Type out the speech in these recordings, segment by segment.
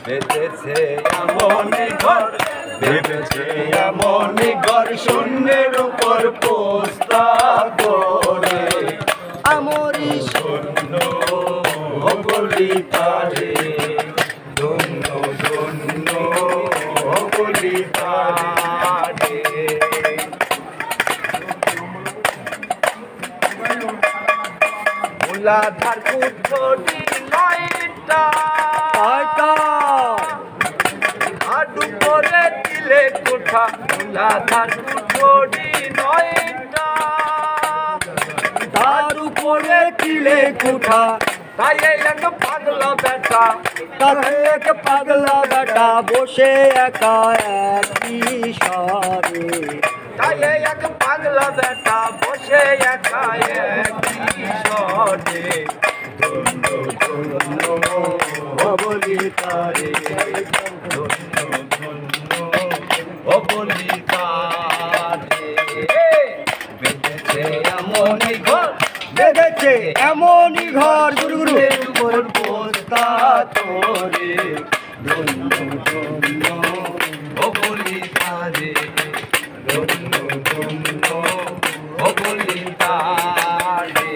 বেঁধেছে এমনই ঘর, ভেবেছে এমনই ঘর, শূন্যের উপর পোস্তা করে আমরি শূন্য বলি তারে, ধন্য ধন্য বলি তারে। মূলাধার কুঠরি নয়টা, হাডু করে দিলে কোঠা। মূলাধার কুঠরি নয়টা, তার উপরে কিলে কুঠা, তাই এক পাগলা বেটা, তার এক পাগলা বেটা বসে একা একই সারে। তাই এক পাগলা বেটা বসে একা একই সরে, ধন্য ধন্য বলি তারে, ধন্য ধন্য বলি তারে। বেঁধেছে এমনই ঘর, বেঁধেছে এমনই ঘর, গুরু গুরু উপর পোস্তা তোরে, ধন্য ধন্য বলি তারে, ধন্য ধন্য বলি তারে।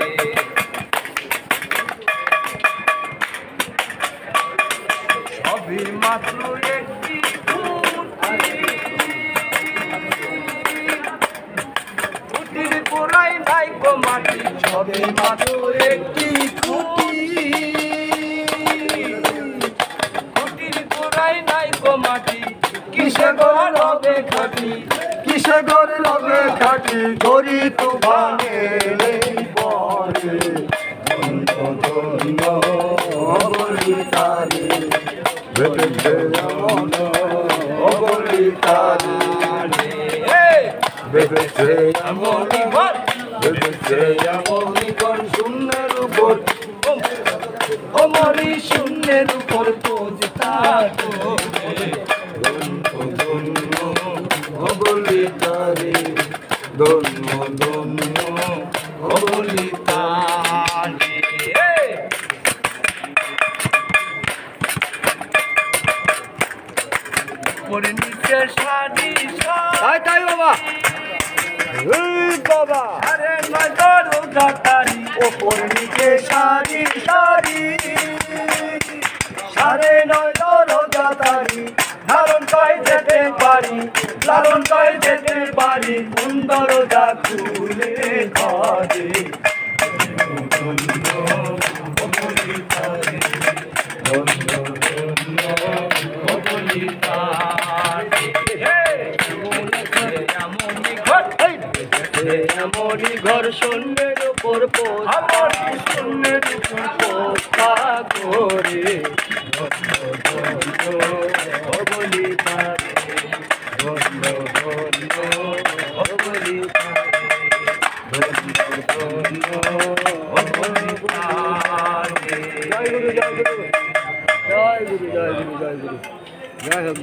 সবই মাত্র একটি খুঁটির গোড়ায় নাই গো মাটি, সবই মাত্র একটি খুঁটি, খুঁটির গোড়ায় নাই গো মাটি, কিসে গোড় হবে খাটি, কিসে ঘর লবে খাটি, গরি তুফানে পরে ধন্য ধন্য বলি তারে। বেঁধেছে এমন বলি তারে, বেঁধেছে এমনই ঘর, বেঁধেছে এমনই ঘর, শূন্যের উপর অমরি শূন্যের উপর পোস্তা তোরে, ধন্য ধন্য বলি তারে, ধন্য ধন্য বলি তারে। উপরে নিচে সারি তাই তাই বাবা, এই বাবা সারে নজর উঠাতারি, ওপর নিচে সারি সারি, সাড়ে নয় দরজাতারি, লালন কয় যেতে পারি, লালন কয় যেতে পারি, কোন দরজা খুলে ঘরে। ধন্য বলি তারে, ধন্য ধন্য বলি তারে। এমনই ঘর, এমনই ঘর শূন্যের উপর পোস্তা, আমরি শূন্যের উপর পোস্তা করে ধন্য ধন্য বলি তারে, ধন্য ধন্য বলি তারে, ধন্য ধন্য বলি তারে। জয় গুরু জয় গুরু জয় গুরু জয় গুরু জয় গুরু জয় হোক।